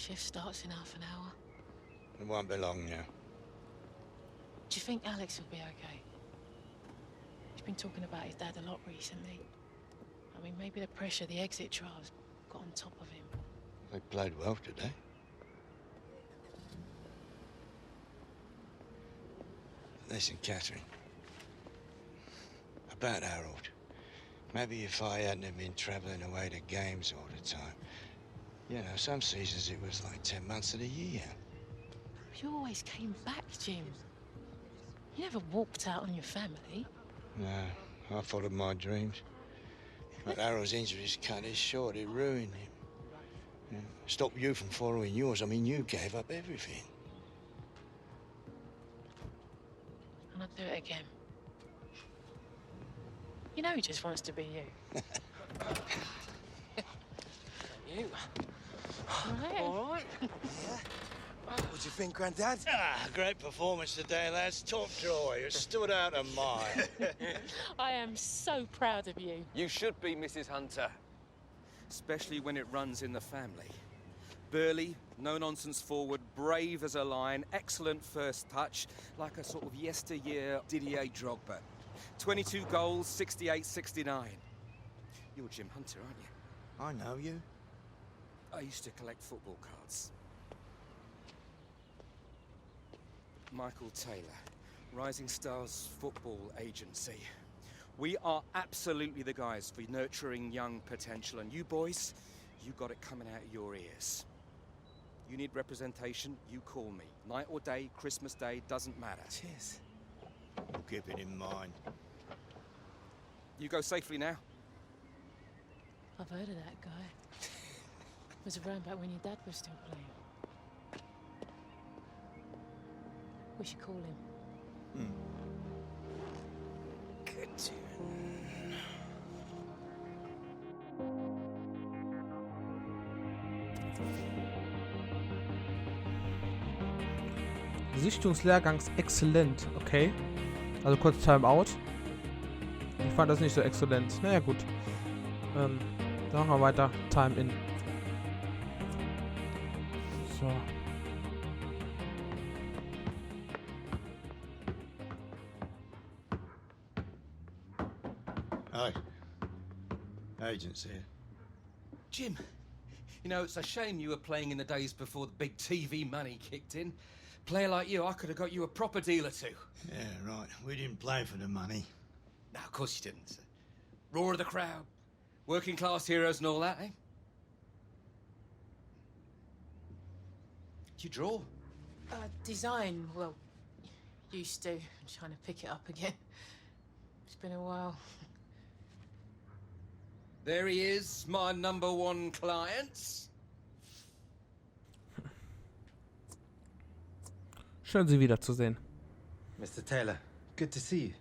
Shift starts in half an hour. It won't be long now. Do you think Alex will be okay? He's been talking about his dad a lot recently. I mean, maybe the pressure of the exit trials got on top of him. They played well today. Listen, Catherine. About Harold. Maybe if I hadn't been travelling away to games all the time. You know, some seasons it was like 10 months of the year. You always came back, Jim. You never walked out on your family. No, I followed my dreams. But Harold's injuries cut it short. It ruined him. Yeah. Stopped you from following yours. I mean, you gave up everything. And I'd do it again. You know he just wants to be you. You? Right. All right. Yeah. What do you think, Grandad? Great performance today, lads. Top draw. You stood out a mile. I am so proud of you. You should be, Mrs. Hunter. Especially when it runs in the family. Burly, no-nonsense forward, brave as a lion, excellent first touch, like a sort of yesteryear Didier Drogba. 22 goals, 68-69. You're Jim Hunter, aren't you? I know you. I used to collect football cards. Michael Taylor, Rising Stars Football Agency. We are absolutely the guys for nurturing young potential, and you boys, you got it coming out of your ears. You need representation, you call me. Night or day, Christmas Day, doesn't matter. Cheers. We'll keep it in mind. You go safely now. I've heard of that guy. Was around back when your dad was still playing. We should call him. Good tune. Sichtungslehrgangs exzellent, okay. Also kurz Timeout. Ich fand das nicht so exzellent. Naja, gut. Dann machen wir weiter. Time In. So. Hi. Agent's here. Jim, you know, it's a shame you were playing in the days before the big TV money kicked in. Player like you, I could have got you a proper deal or two. Yeah, right. We didn't play for the money. No, of course you didn't. Roar of the crowd, working class heroes and all that, eh? Did you draw? Design, well, used to. I'm trying to pick it up again. It's been a while. There he is, my #1 client. Schön, Sie wiederzusehen. Mr. Taylor, good to see you.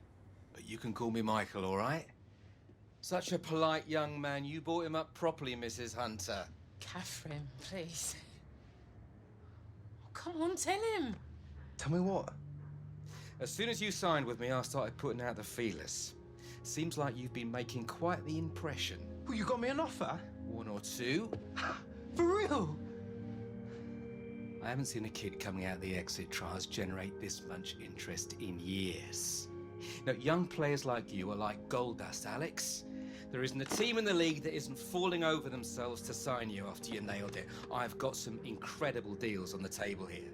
But you can call me Michael, all right? Such a polite young man. You brought him up properly, Mrs. Hunter. Catherine, please. Oh, come on, tell him. Tell me what? As soon as you signed with me, I started putting out the feelers. Seems like you've been making quite the impression. Well, you got me an offer? 1 or 2. For real? I haven't seen a kid coming out of the exit trials generate this much interest in years. Now, young players like you are like gold dust, Alex. There isn't a team in the league that isn't falling over themselves to sign you after you nailed it. I've got some incredible deals on the table here.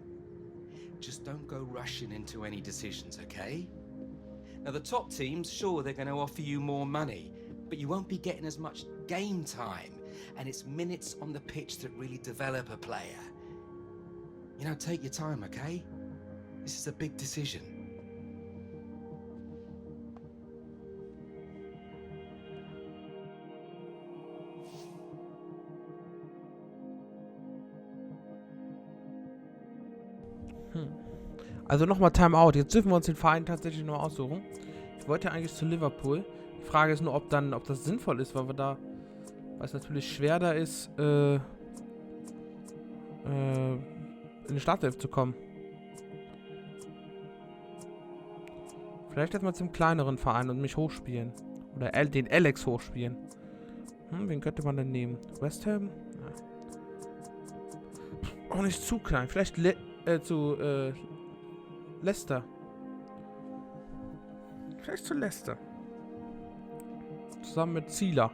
Just don't go rushing into any decisions, okay? Now, the top teams, sure, they're going to offer you more money, but you won't be getting as much game time, and it's minutes on the pitch that really develop a player. You know, take your time, okay? This is a big decision. Also nochmal Timeout. Jetzt dürfen wir uns den Verein tatsächlich noch aussuchen. Ich wollte ja eigentlich zu Liverpool. Die Frage ist nur, ob das sinnvoll ist, weil es natürlich schwer da ist, in die Startelf zu kommen. Vielleicht erstmal zum kleineren Verein und mich hochspielen. Oder den Alex hochspielen. Wen könnte man denn nehmen? West Ham? Ja. Auch nicht zu klein. Vielleicht zu Leicester. Vielleicht zu Leicester. Zusammen mit Zieler.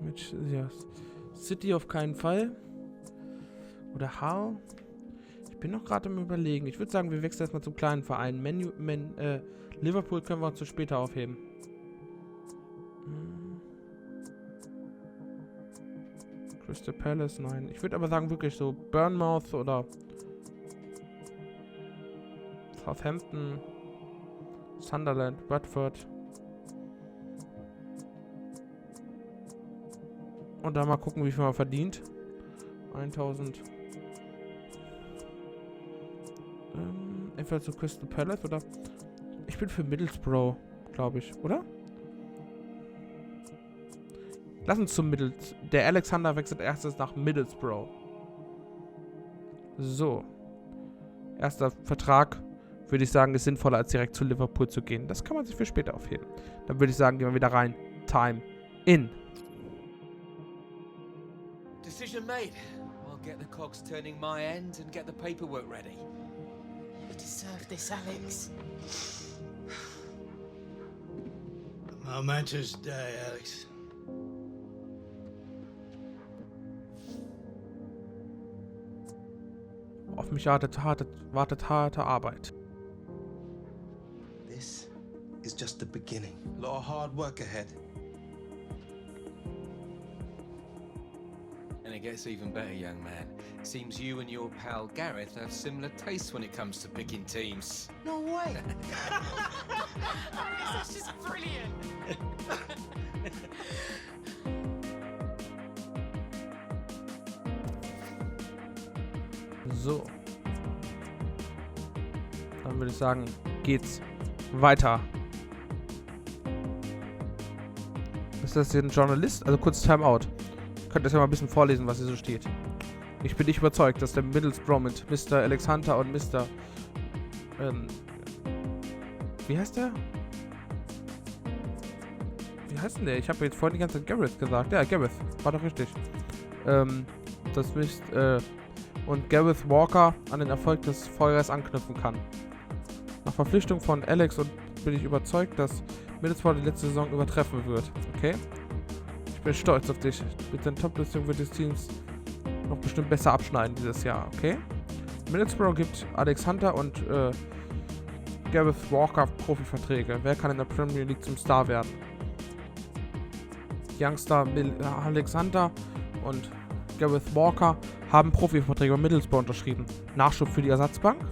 Mit ja, City auf keinen Fall. Oder Hull. Ich bin noch gerade im Überlegen. Ich würde sagen, wir wechseln erstmal zum kleinen Verein. Liverpool können wir uns zu später aufheben. Crystal Palace, nein. Ich würde aber sagen, wirklich so Bournemouth oder Southampton, Sunderland, Watford. Und da mal gucken, wie viel man verdient. 1000. Entweder zu Crystal Palace oder... Ich bin für Middlesbrough, glaube ich, oder? Lass uns zum Der Alexander wechselt erstes nach Middlesbrough. So. Erster Vertrag, würde ich sagen, ist sinnvoller, als direkt zu Liverpool zu gehen. Das kann man sich für später aufheben. Dann würde ich sagen, gehen wir wieder rein. Time in. Decision made. I'll get the cogs turning my end and get the paperwork ready. You deserve this, Alex. Momentous day, Alex. Auf mich wartet harte Arbeit. This is just the beginning. A lot of hard work ahead. And it gets even better, young man. Seems you and your pal Gareth have similar tastes when it comes to picking teams. No way. Alex, that's just brilliant. So. Dann würde ich sagen, geht's weiter. Ist das hier ein Journalist? Also kurz Timeout. Könnt ihr das ja mal ein bisschen vorlesen, was hier so steht. Ich bin nicht überzeugt, dass der Middlesbrough mit Mr. Alexander und Mr. Wie heißt der? Wie heißt denn der? Ich habe jetzt vorhin die ganze Zeit Gareth gesagt. Ja, Gareth. War doch richtig. Das ist, und Gareth Walker an den Erfolg des Feuers anknüpfen kann. Nach Verpflichtung von Alex bin ich überzeugt, dass Middlesbrough die letzte Saison übertreffen wird. Okay? Ich bin stolz auf dich. Mit den Top-Listungen wird das Teams noch bestimmt besser abschneiden dieses Jahr. Okay? Middlesbrough gibt Alexander und Gareth Walker Profiverträge. Wer kann in der Premier League zum Star werden? Youngster Alexander und Gareth Walker haben Profiverträge bei Middlesbrough unterschrieben. Nachschub für die Ersatzbank?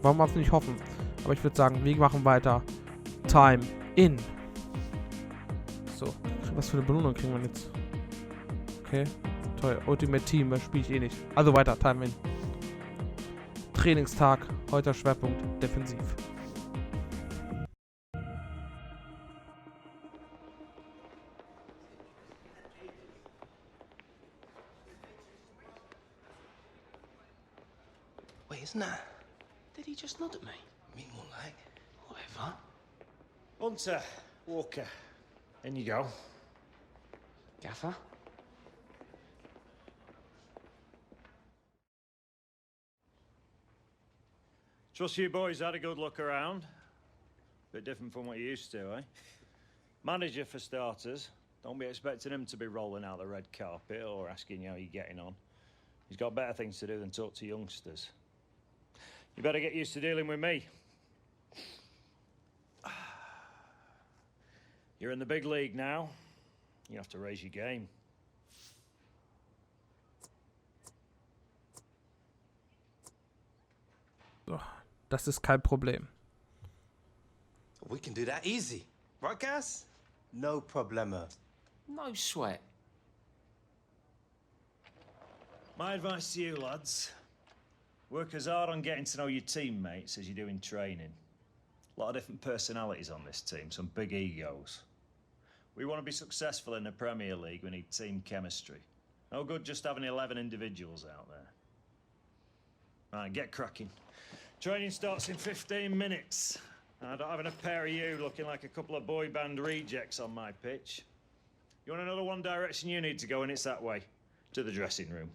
Warum man es nicht hoffen? Aber ich würde sagen, wir machen weiter. Time in. So, was für eine Belohnung kriegen wir jetzt? Okay, toll. Ultimate Team, das spiele ich eh nicht. Also weiter, Time in. Trainingstag, heute Schwerpunkt defensiv. Wait, isn't that? Did he just nod at me? Me more like. Whatever. Hunter, Walker, in you go. Gaffer? Trust you boys had a good look around. Bit different from what you used to, eh? Manager for starters. Don't be expecting him to be rolling out the red carpet or asking you how you're getting on. He's got better things to do than talk to youngsters. You better get used to dealing with me. You're in the big league now. You have to raise your game. So, das ist kein Problem. We can do that easy. Right, Gas? No problemo. No sweat. My advice to you, lads. Work as hard on getting to know your teammates as you do in training. A lot of different personalities on this team, some big egos. We want to be successful in the Premier League, we need team chemistry. No good just having 11 individuals out there. Right, get cracking. Training starts in 15 minutes. I don't have a pair of you looking like a couple of boy band rejects on my pitch. You want another one direction you need to go, and it's that way. To the dressing room.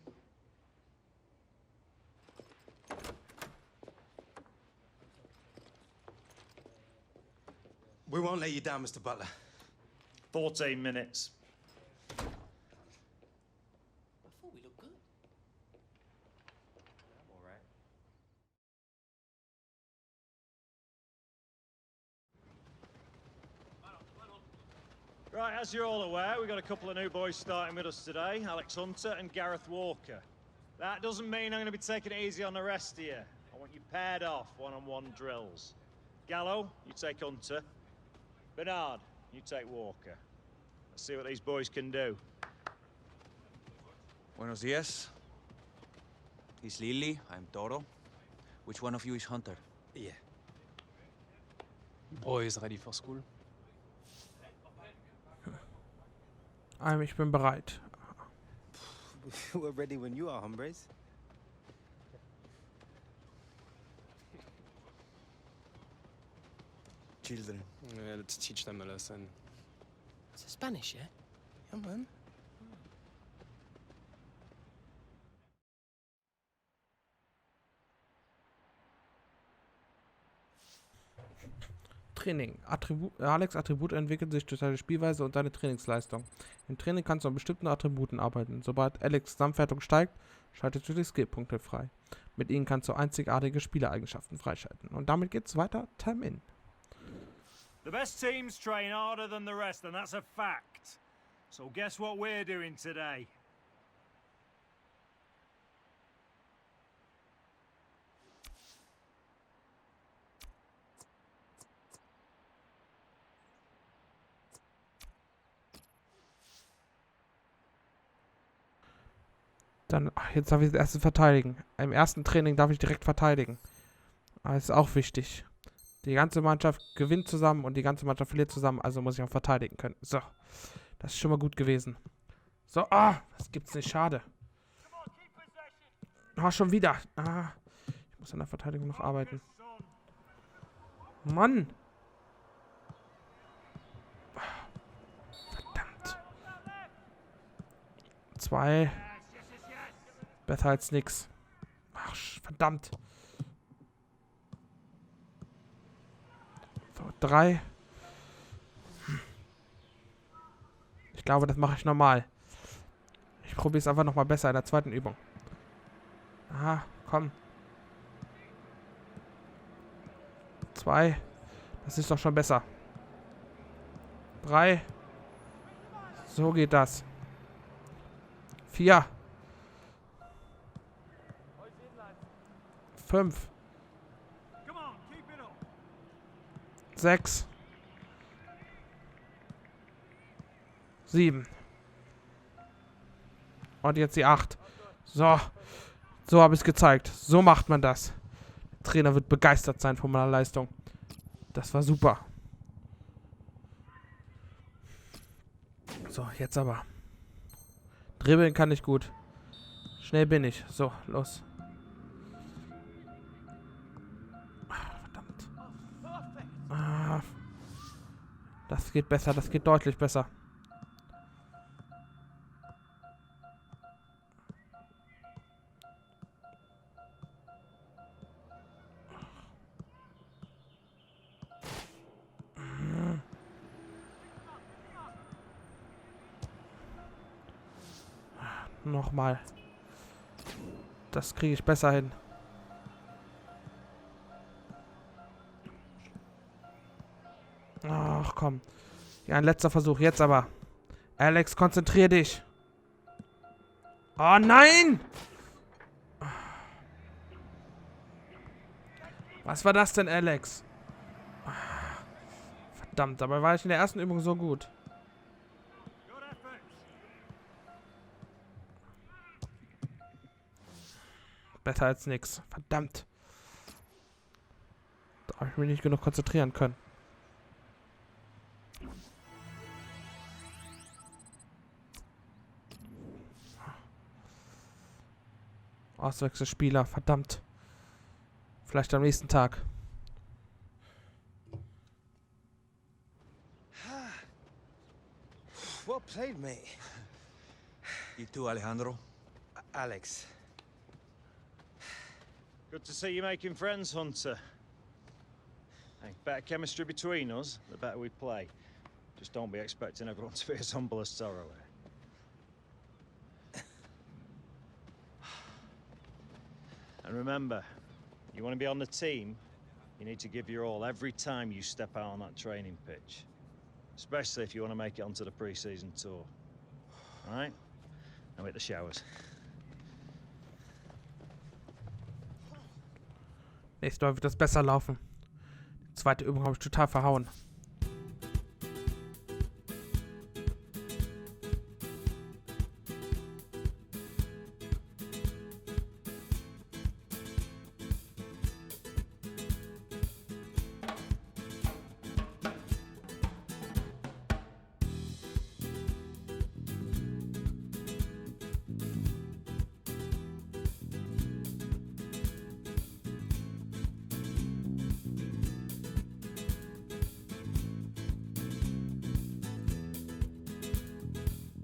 We won't let you down, Mr. Butler. 14 minutes. I thought we looked good. I'm all right. Right, as you're all aware, we've got a couple of new boys starting with us today, Alex Hunter and Gareth Walker. That doesn't mean I'm going to be taking it easy on the rest of you. I want you paired off, one-on-one drills. Gallo, you take Hunter. Bernard, you take Walker. Let's see what these boys can do. Buenos dias. He's Lily, I'm Toro. Which one of you is Hunter? Yeah. Boys ready for school? Ich bin bereit. We're ready when you are, hombres. Children. Yeah, let's teach them a lesson. It's Spanish, yeah? Yeah, man. Training. Alex' Attribut entwickelt sich durch seine Spielweise und seine Trainingsleistung. Im Training kannst du an bestimmten Attributen arbeiten. Sobald Alex' Gesamtwertung steigt, schaltest du die Skillpunkte frei. Mit ihnen kannst du einzigartige Spielereigenschaften freischalten. Und damit geht's weiter. Time In. The best teams train harder than the rest, and that's a fact. So guess what we're doing today? Dann, jetzt darf ich das erste verteidigen. Im ersten Training darf ich direkt verteidigen. Das ist auch wichtig. Die ganze Mannschaft gewinnt zusammen und die ganze Mannschaft verliert zusammen, also muss ich auch verteidigen können. So, das ist schon mal gut gewesen. So, das gibt's nicht, schade. Schon wieder. Ich muss an der Verteidigung noch arbeiten. Mann! Verdammt. 2. Besser als nix. Verdammt. So, 3. Ich glaube, das mache ich normal. Ich probiere es einfach nochmal besser in der zweiten Übung. Komm. 2. Das ist doch schon besser. 3. So geht das. 4. 5. 6. 7. Und jetzt die 8. So. So habe ich es gezeigt. So macht man das. Der Trainer wird begeistert sein von meiner Leistung. Das war super. So, jetzt aber. Dribbeln kann ich gut. Schnell bin ich. So, los. Verdammt. Das geht besser. Das geht deutlich besser. Nochmal. Das kriege ich besser hin. Ach komm. Ja, ein letzter Versuch. Jetzt aber. Alex, konzentrier dich. Oh nein! Was war das denn, Alex? Verdammt, dabei war ich in der ersten Übung so gut. Besser als nix. Verdammt. Da habe ich mich nicht genug konzentrieren können. Auswechselspieler, verdammt. Vielleicht am nächsten Tag. Whoa, Well played, mate. You too, Alejandro. Alex. Good to see you making friends, Hunter. Hey, better chemistry between us, the better we play. Just don't be expecting everyone to be as humble as Sorrow. And remember, you want to be on the team, you need to give your all every time you step out on that training pitch. Especially if you want to make it onto the pre-season tour. All right? Now hit the showers. Nächstes Mal wird das besser laufen. Die zweite Übung habe ich total verhauen.